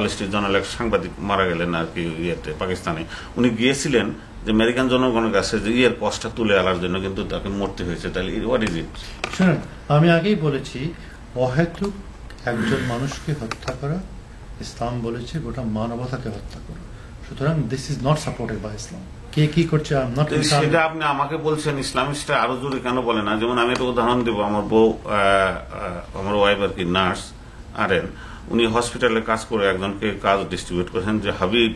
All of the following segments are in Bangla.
ওয়াল স্ট্রিট জার্নালে এক সাংবাদিক মারা গেলেন আর কি ইয়েতে পাকিস্তানে, উনি গিয়েছিলেন যে আমেরিকান জনগণের কাছে যে ইয়ের কষ্টটা তুলে আনার জন্য, কিন্তু তাকে মরতে হয়েছে। তাহলে হোয়াট ইজ ইট? শুনুন, আমি আগেই বলেছি অহেতুক একজন মানুষকে হত্যা করা ইসলাম বলেছে গোটা মানবতাকে হত্যা করা। সুতরাং this is not supported by Islam. কে কি করছে সেটা আপনি আমাকে বলছেন ইসলামিস্টরা আরো জোরে কেন বলে না? যেমন আমি একটা উদাহরণ দেবো, আমার বউ, আমার ওয়াইফ আর কি নার্স আরেন, উনি হসপিটালে কাজ করে একজনকে কাজ ডিস্ট্রিবিউট করেছেন যে হাবিব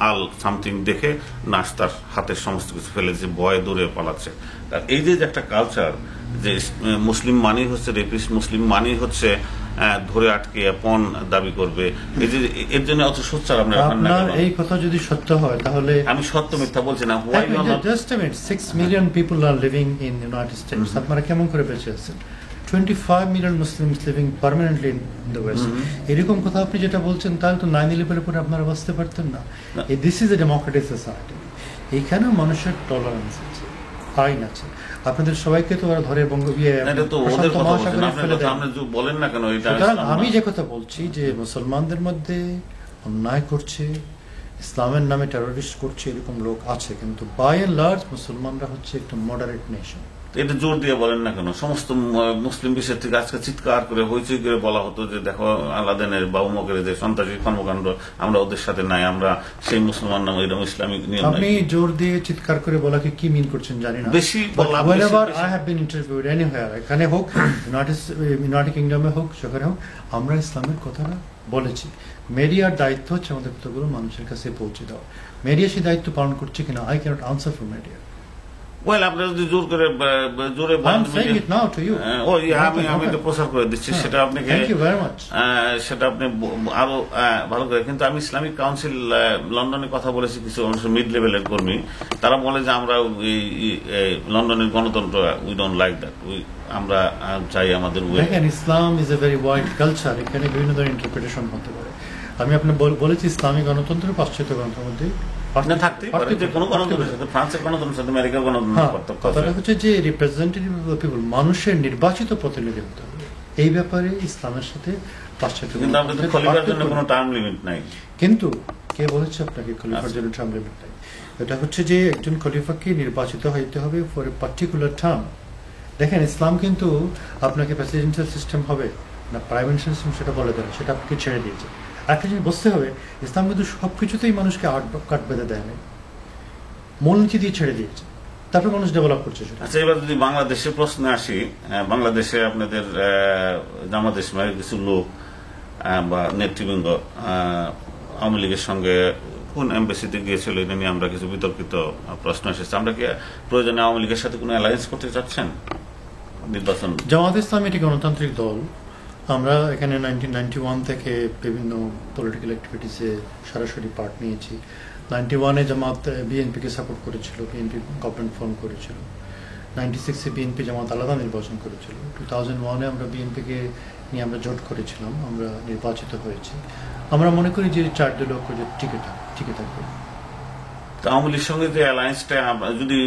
আল সামথিং দেখে নার্স তার হাতের সমস্ত কিছু ফেলেছে, ভয়ে দূরে পালাচ্ছে। এই যে একটা কালচার যে মুসলিম মানেই হচ্ছে রেপিস্ট, মুসলিম মানেই হচ্ছে ধরে আটকে পণ দাবি করবে, এই যে এর জন্য অত সোচ্চার আপনার এই কথা যদি সত্য হয় তাহলে আমি সত্য মিথ্যা বলছি না। Just a minute, 6 million people are living in United States. আপনারা কেমন করে বেঁচে আছেন? 25 million Muslims living permanently in the west. এরকম কথা আপনি যেটা বলছেন তাহলে তো 9/11 পরে আপনারা বাঁচতে পারতেন না। This is a democratic society. এইখানেও মানুষের টলারেন্স আছে, আইন আছে। আপনাদের সবাইকে তো ওরা ধরে বলেন না কেন? আমি যে কথা বলছি যে মুসলমানদের মধ্যে অন্যায় করছে, ইসলামের নামে টেররিস্ট করছে, এরকম লোক আছে, কিন্তু বাই এন্ড লার্জ মুসলমানরা হচ্ছে একটা মডারেট নেশন। এটা জোর দিয়ে বলেন না কেন? সমস্ত মুসলিম বিশ্বের থেকে আজকে চিৎকার করে হইচই করে বলা হতো যে দেখো আলাদিনের বা উমকের যে সন্ত্রাসী কর্মকাণ্ড, আমরা ওদের সাথে নাই, আমরা সেই মুসলমান নাম, এরকম ইসলামিক নিয়ম। আপনি জোর দিয়ে চিৎকার করে বলাকে কি মিন করছেন জানি না। বেশি I have been interviewed anywhere, এখানে হোক ইউনাইটেড কিংডমে হোক, সেখানে হোক, আমরা ইসলামের কথাটা বলেছি। মিডিয়ার দায়িত্ব হচ্ছে আমাদের কথাগুলো মানুষের কাছে পৌঁছে দেওয়া। মিডিয়া সেই দায়িত্ব পালন করছে কিনা, I can't answer for media. আপনি যদি জোর করে জোরে আমি প্রচার করে দিচ্ছি, সেটা আপনাকে সেটা আপনি আরো ভালো করে। কিন্তু আমি ইসলামিক কাউন্সিল লন্ডনে কথা বলেছি, কিছু মিড লেভেলের কর্মী, তারা বলে যে আমরা লন্ডনের গণতন্ত্র উই ডোন্ট লাইক দ্যাট, আমরা চাই আমাদের Islam is a very wide culture, এখানে বিভিন্ন ধরনের ইন্টারপ্রিটেশন হতে পারে। আমি আপনার বলেছি ইসলামী গণতন্ত্র পাশ্চাত্য গণতন্ত্রের মধ্যে মানুষের নির্বাচিত প্রতিনিধি হতে হবে, এই ব্যাপারে ইসলামের সাথে পাশ্চাত্য। কিন্তু কে বলেছে আপনাকে খলিফার জন্য টার্ম লিমিট নাই? এটা হচ্ছে যে একজন খলিফাকে নির্বাচিত হইতে হবে ফর এ পার্টিকুলার টার্ম। দেখেন ইসলাম কিন্তু আপনাকে প্রেসিডেন্সিয়াল সিস্টেম হবে না প্রাইমেন্সিয়াল সিস্টেম সেটা বলে দেয়, সেটা আপনাকে ছেড়ে দিয়েছে। একটা জিনিস বুঝতে হবে, ইসলাম কিন্তু সবকিছুতেই মানুষকে কাট বেঁধে দেয় না, মূলনীতি দিয়ে ছেড়ে দিয়েছে, তারপর মানুষ ডেভেলপ করছে। আচ্ছা, এবার যদি বাংলাদেশের প্রশ্নে আসি, বাংলাদেশে আপনাদের জামাত ইসলামের কিছু লোক বা নেতৃবৃন্দ আওয়ামী লীগের সঙ্গে কোন এমবেসিতে গিয়েছিল, এটা নিয়ে আমরা কিছু বিতর্কিত প্রশ্ন এসেছে। আমরা কি প্রয়োজনে আওয়ামী লীগের সাথে কোনো অ্যালায়েন্স করতে চাচ্ছেন নির্বাচন? জামাত ইসলাম একটি গণতান্ত্রিক দল। আমরা এখানে 1991 থেকে বিভিন্ন পলিটিক্যাল অ্যাক্টিভিটিসে সরাসরি পার্ট নিয়েছি। 91-এ জামাত বিএনপিকে সাপোর্ট করেছিল, বিএনপি গভর্নমেন্ট ফর্ম করেছিল। 96-এ বিএনপি জামাত আলাদা নির্বাচন করেছিল। 2001-এ আমরা বিএনপিকে নিয়ে আমরা জোট করেছিলাম, আমরা নির্বাচিত হয়েছি। আমরা মনে করি যে 4 দলীয় ঐক্য টিকে থাকবে। আওয়ামী লীগের সঙ্গে যে অ্যালায়েন্সটা যদি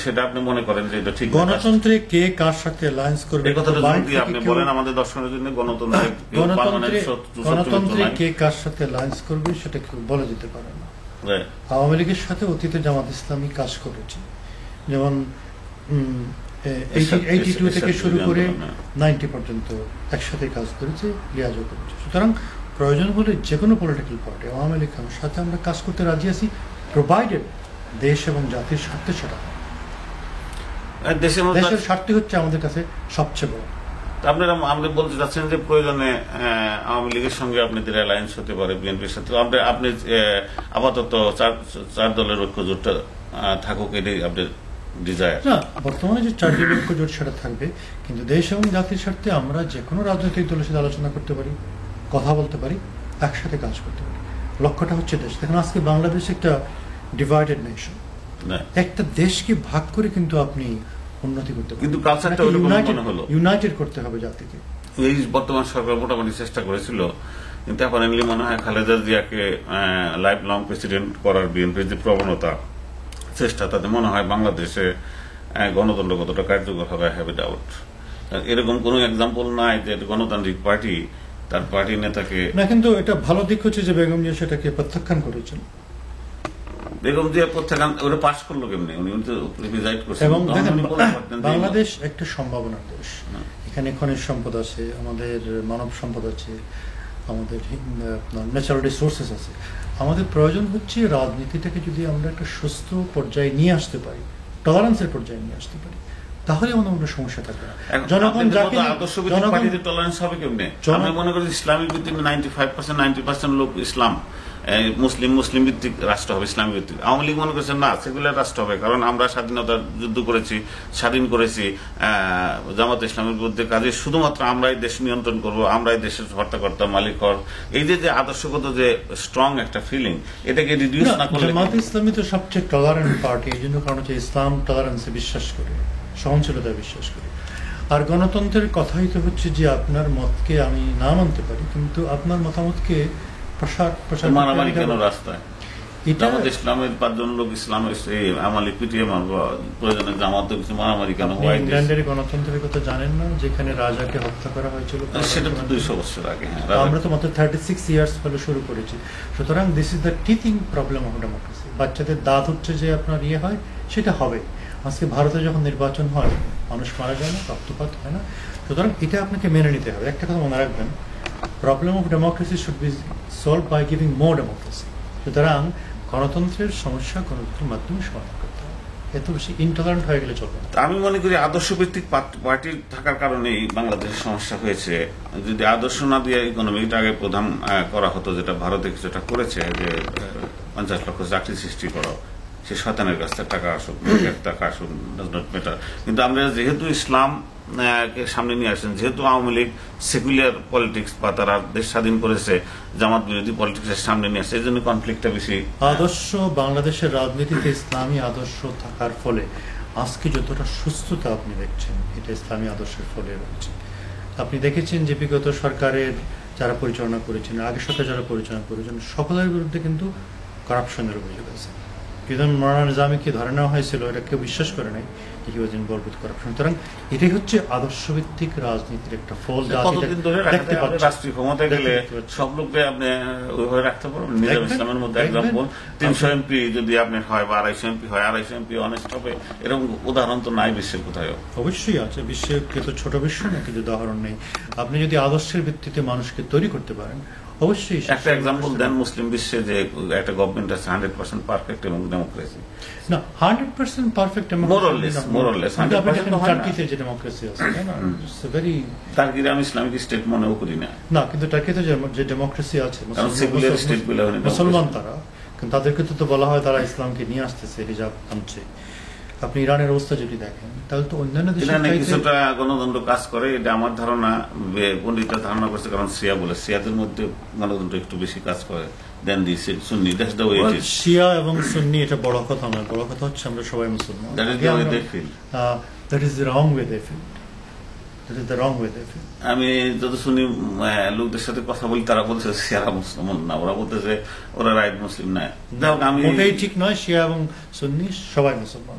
সেটা আপনি মনে করেন যে এটা ঠিক, গণতন্ত্রে কে কার সাথে অ্যালায়েন্স করবে এই কথাটা যদি আপনি বলেন আমাদের দর্শনের জন্য, গণতন্ত্রে কে কার সাথে অ্যালায়েন্স করবে সেটা কেউ বলা যেতে পারে না। আওয়ামী লীগের সাথে অতীতে জামাত ইসলামী কাজ করেছে, যেমন 82 থেকে শুরু করে 90 পর্যন্ত একসাথে কাজ করেছে, লিয়াজও করেছে। সুতরাং প্রয়োজন হলে যে কোনো পলিটিক্যাল পার্টি আওয়ামী লীগের সাথে আমরা কাজ করতে রাজি আছি, প্রোভাইডেড দেশ এবং জাতির স্বার্থে সেটা। দেশের স্বার্থ হচ্ছে আমাদের কাছে সবচেয়ে বড়। আপনারা আপনি বলতে চাচ্ছেন যে প্রয়োজনে আওয়ামী লীগের সঙ্গে আপনাদের অ্যালায়েন্স হতে পারে বিএনপির সাথে, আপনি আপাতত 4 দলের ঐক্য জোটটা থাকুক, এটাই আপনার ডিজায়ার? না, বর্তমানে যে 4 দলের ঐক্য জোট সেটা থাকবে, কিন্তু দেশ এবং জাতির স্বার্থে আমরা যে কোনো রাজনৈতিক দলের সাথে আলোচনা করতে পারি, কথা বলতে পারি, একসাথে কাজ করতে পারি। লক্ষ্যটা হচ্ছে দেশ। দেখুন আজকে বাংলাদেশ একটা ডিভাইডেড নেশন, একটা দেশকে ভাগ করে কিন্তু আপনি উন্নতি করতে পারেন, কিন্তু কালচারটা ইউনাইটেড করতে হবে জাতিকে। এই বর্তমান সরকার মোটামুটি চেষ্টা করেছিল, কিন্তু এখন মনে হয় খালেদা জিয়াকে লাইফ লং প্রেসিডেন্ট করার বিএনপির যে প্রবণতা চেষ্টা, তাতে মনে হয় বাংলাদেশে গণতন্ত্র কতটা কার্যকর হবে হ্যাভ এ ডাউট। এরকম কোন এক্সাম্পল নাই যে গণতান্ত্রিক পার্টি তার পার্টি নেতাকে। না, কিন্তু এটা ভালো দিক হচ্ছে যে বেগম জিয়া সেটাকে প্রত্যাখ্যান করেছেন। বেগম জিয়া প্রত্যাখ্যান ওরা পাশ করলো কেমনি? উনি তো প্রিজাইড করছেন। এবং দেখেন, বাংলাদেশ একটা সম্ভাবনার দেশ। এখানে খনিজ সম্পদ আছে, আমাদের মানব সম্পদ আছে, আমাদের ন্যাচারাল রিসোর্সেস আছে। আমাদের প্রয়োজন হচ্ছে রাজনীতিটাকে যদি আমরা একটা সুস্থ পর্যায়ে নিয়ে আসতে পারি, টলারেন্সের পর্যায়ে নিয়ে আসতে পারি, তাহলে আমাদের সমস্যা থাকবে না। জনগণ যাকে আদর্শভিত্তিক পার্টিতে টলারেন্স হবে কেমনে? আমি মনে করি ইসলামিক ভিত্তিক 90% লোক ইসলাম, মুসলিম ভিত্তিক রাষ্ট্র হবে, ইসলামিক ভিত্তিক। আওয়ামী লীগ মনে করছে না, সেকুলার রাষ্ট্র হবে, কারণ আমরা স্বাধীনতার যুদ্ধ করেছি, স্বাধীন করেছি জামাত ইসলামের বিরুদ্ধে, কাজে শুধুমাত্র আমরাই দেশ নিয়ন্ত্রণ করব, আমরাই দেশের হর্তাকর্তা, মালিক হর। এই যে আদর্শগত যে স্ট্রং একটা ফিলিং, এটাকে রিডিউস না করলে। জামাত ইসলামী তো সবচেয়ে টলারেন্ট পার্টি, এই জন্য কারণ হচ্ছে ইসলাম টলারেন্সে বিশ্বাস করে, সহনশীলতায় বিশ্বাস করে। আর গণতন্ত্রের কথাই তো হচ্ছে যে আপনার মতকে আমি না মানতে পারি, কিন্তু আপনার মতামতকে প্রসার মারামারি কেন রাস্তায়? জামাত ইসলামের 5 জন লোক ইসলামের আমালি পিটিয়ে মারবো, প্রয়োজনে জামাত কিছু মারামারি কেন? ইংল্যান্ডের গণতন্ত্রের কথা জানেন না, যেখানে রাজাকে হত্যা করা হয়েছিল? সেটা তো 200 বছর আগে। আমরা তো মাত্র 36 ইয়ার্স হলো শুরু করেছি। সুতরাং this is the teething problem of democracy. বাচ্চাদের দাঁত হচ্ছে যে আপনার হয়, সেটা হবে। আজকে ভারতে যখন নির্বাচন হয়, মানুষ মারা যায় না, রক্তপাত হয় না। সুতরাং এটা আপনাকে মেনে নিতে হবে। একটা কথা মনে রাখবেন, problem of democracy should be solve by giving more democracy. সুতরাং গণতন্ত্রের সমস্যা গণতন্ত্রের মাধ্যমে সমাধান করতে হবে। এত বেশি ইনটলারেন্ট হয়ে গেলে চলবে না। আমি মনে করি আদর্শ ভিত্তিক পার্টি থাকার কারণেই বাংলাদেশের সমস্যা হয়েছে। যদি আদর্শ না দিয়ে ইকোনমিটা আগে প্রধান করা হতো, যেটা ভারতে কিছুটা করেছে, যে 50 লক্ষ চাকরি সৃষ্টি করা, সে শয়তানের কাছ থেকে টাকা আসুক, টাকা আসুক, ডাজ নট ম্যাটার। কিন্তু আমরা যেহেতু ইসলাম কে সামনে নিয়ে আসছেন, যেহেতু আওয়ামী লীগ সেকুলার পলিটিক্স বা তারা দেশ স্বাধীন করেছে, জামাত বিরোধী পলিটিক্সের সামনে নিয়ে আসছে, এই জন্য কনফ্লিক্টটা বেশি। আদর্শ বাংলাদেশের রাজনীতিতে ইসলামী আদর্শ থাকার ফলে আজকে যতটা সুস্থতা আপনি দেখছেন, এটা ইসলামী আদর্শের ফলে রয়েছে। আপনি দেখেছেন যে বিগত সরকারের যারা পরিচালনা করেছেন, আগের সরকার যারা পরিচালনা করেছেন, সকলের বিরুদ্ধে কিন্তু করাপশনের অভিযোগ আছে। যখন মৌলানা নিজামীকে ধরে নেওয়া হয়েছিল, এটা কেউ বিশ্বাস করে নাই যে হি ওয়াজ ইনভলভড উইথ করাপশন। সুতরাং এটাই হচ্ছে আদর্শভিত্তিক রাজনীতির একটা ফল। দেখতে পাচ্ছেন রাষ্ট্রীয় ক্ষমতায় গেলে সব লোককে আপনি ওইভাবে রাখতে পারবেন। নিজাম ইসলামের মধ্যে এক্সাম্পল, 300 এমপি যদি আপনার হয় বা 250 এমপি হয়, 250 এমপি অনেস্ট হবে, এরকম উদাহরণ তো নাই বিশ্বের কোথাও। অবশ্যই আছে, বিশ্বের কিন্তু ছোট বিশ্ব না, কিন্তু উদাহরণ নেই। আপনি যদি আদর্শের ভিত্তিতে মানুষকে তৈরি করতে পারেন, অবশ্যই। একটা এক্সাম্পল দেন মুসলিম বিশ্বে যে একটা গভর্নমেন্ট আছে 100% পারফেক্ট এবং ডেমোক্রেসি। না, 100% পারফেক্ট টার্কিতে যে ডেমোক্রেসি আছে, তাই না? ইটস এ ভেরি টার্কির আমি ইসলামিক স্টেট মনেও করি না। না, কিন্তু টার্কিতে যে ডেমোক্রেসি আছে, মুসলমান মুসলমান তারা, কিন্তু তাদেরকে তো বলা হয় তারা ইসলামকে নিয়ে আসতেছে, হিজাব আনছে। আপনি ইরানের অবস্থা যদি দেখেন, তাহলে তো অন্যান্য দেশে কিছুটা গণতন্ত্র কাজ করে, এটা আমার ধারণা। পণ্ডিতরা ধারণা করছে, কারণ শিয়া বলে, শিয়াদের মধ্যে গণতন্ত্র একটু বেশি কাজ করে দেন the Sunni. That's the way it is. শিয়া এবং সুন্নি এটা বড় কথা নয়, বড় কথা হচ্ছে আমরা সবাই মুসলমান। That is the way they feel. That is the wrong way they feel. That is the wrong way they feel. আমি যত শুনি লোকদের সাথে কথা বলি, তারা বলছে শিয়ারা মুসলমান না, ওরা বলতেছে ওরা রাইট মুসলিম না। আমি ওটাই ঠিক নয়, শিয়া এবং সুন্নি সবাই মুসলমান।